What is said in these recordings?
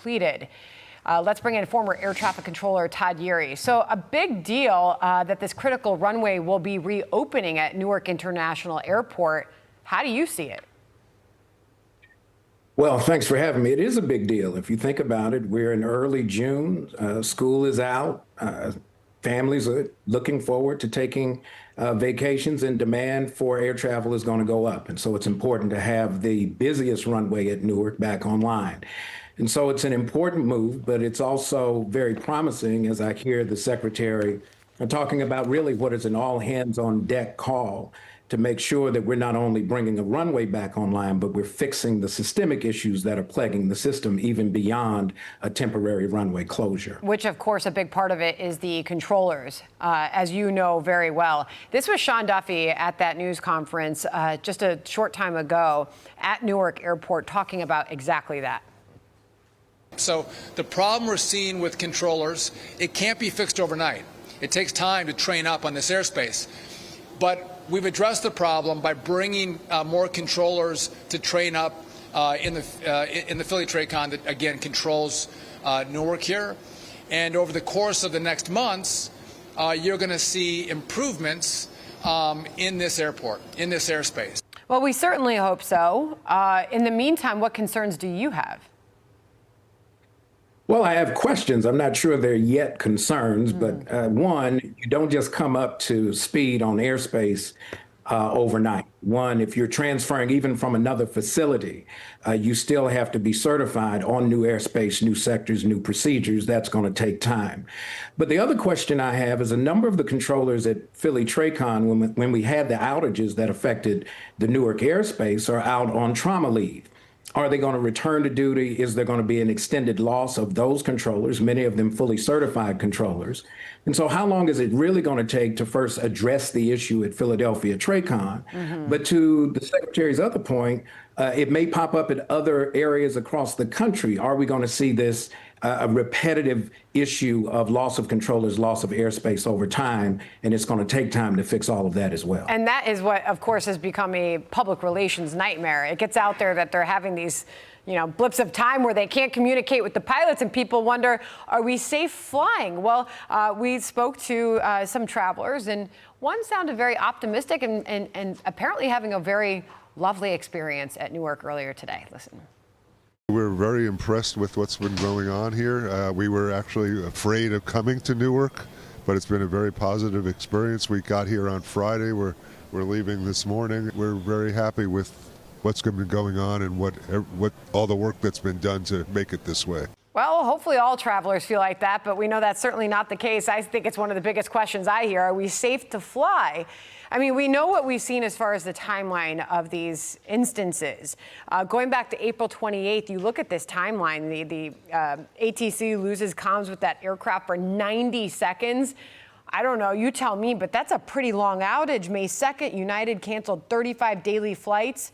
completed. Let's bring in former air traffic controller Todd Yeary. So a big deal that this critical runway will be reopening at Newark International Airport. How do you see it? Well, thanks for having me. It is a big deal. If you think about it, we're in early June. School is out. Families are looking forward to taking vacations, and demand for air travel is going to go up. And so it's important to have the busiest runway at Newark back online. And so it's an important move, but it's also very promising as I hear the secretary talking about really what is an all hands on deck call to make sure that we're not only bringing a runway back online, but we're fixing the systemic issues that are plaguing the system even beyond a temporary runway closure. Which, of course, a big part of it is the controllers, as you know very well. This was Sean Duffy at that news conference just a short time ago at Newark Airport talking about exactly that. So the problem we're seeing with controllers, it can't be fixed overnight. It takes time to train up on this airspace. But we've addressed the problem by bringing more controllers to train up in the Philly TRACON that, again, controls Newark here. And over the course of the next months, you're going to see improvements in this airport, in this airspace. Well, we certainly hope so. In the meantime, what concerns do you have? Well, I have questions. I'm not sure they're yet concerns, but one, you don't just come up to speed on airspace overnight. One, if you're transferring even from another facility, you still have to be certified on new airspace, new sectors, new procedures. That's going to take time. But the other question I have is a number of the controllers at Philly TRACON, when we had the outages that affected the Newark airspace, are out on trauma leave. Are they going to return to duty? Is there going to be an extended loss of those controllers, many of them fully certified controllers? And so how long is it really going to take to first address the issue at Philadelphia TRACON? But to the Secretary's other point, it may pop up in other areas across the country. Are we going to see this a repetitive issue of loss of controllers, loss of airspace over time? And it's going to take time to fix all of that as well. And that is what, of course, has become a public relations nightmare. It gets out there that they're having these blips of time where they can't communicate with the pilots, and people wonder, are we safe flying? Well, we spoke to some travelers, and one sounded very optimistic and apparently having a very lovely experience at Newark earlier today. Listen. We're very impressed with what's been going on here. We were actually afraid of coming to Newark, but it's been a very positive experience. We got here on Friday. We're leaving this morning. We're very happy with what's been going on and what all the work that's been done to make it this way. Well, hopefully all travelers feel like that, but we know that's certainly not the case. I think it's one of the biggest questions I hear. Are we safe to fly? I mean, we know what we've seen as far as the timeline of these instances. Going back to April 28th, you look at this timeline, the ATC loses comms with that aircraft for 90 seconds. I don't know, you tell me, but that's a pretty long outage. May 2nd, United canceled 35 daily flights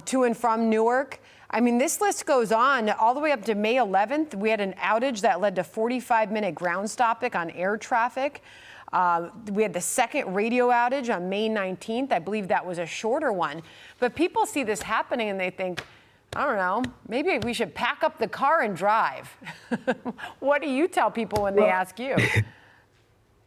to and from Newark. I mean, this list goes on all the way up to May 11th. We had an outage that led to 45-minute ground stopping on air traffic. We had the second radio outage on May 19th. I believe that was a shorter one. But people see this happening and they think, I don't know, maybe we should pack up the car and drive. What do you tell people when they ask you?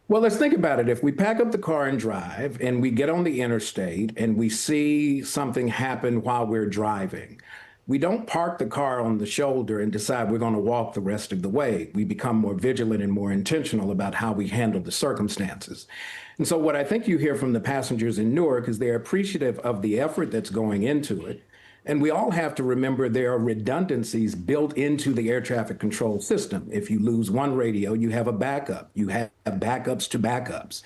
Well, let's think about it. If we pack up the car and drive and we get on the interstate and we see something happen while we're driving, we don't park the car on the shoulder and decide we're going to walk the rest of the way. We become more vigilant and more intentional about how we handle the circumstances. And so what I think you hear from the passengers in Newark is they're appreciative of the effort that's going into it. And we all have to remember there are redundancies built into the air traffic control system. If you lose one radio, you have a backup. You have backups to backups.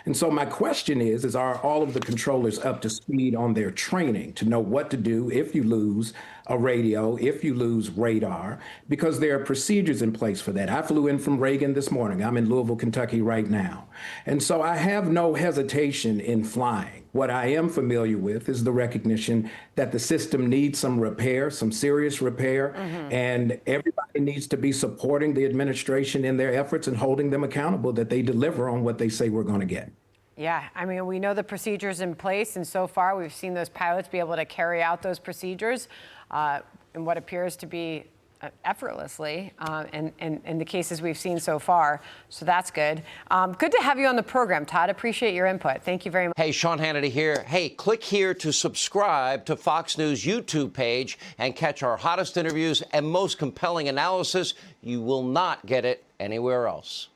And so my question is are all of the controllers up to speed on their training to know what to do if you lose a radio, if you lose radar, because there are procedures in place for that. I flew in from Reagan this morning. I'm in Louisville, Kentucky right now. And so I have no hesitation in flying. What I am familiar with is the recognition that the system needs some repair, some serious repair, and everybody needs to be supporting the administration in their efforts and holding them accountable that they deliver on what they say we're going to get. Yeah, I mean, we know the procedures in place, and so far we've seen those pilots be able to carry out those procedures in what appears to be effortlessly in the cases we've seen so far. So that's good. Good to have you on the program, Todd. Appreciate your input. Thank you very much. Hey, Sean Hannity here. Hey, click here to subscribe to Fox News YouTube page and catch our hottest interviews and most compelling analysis. You will not get it anywhere else.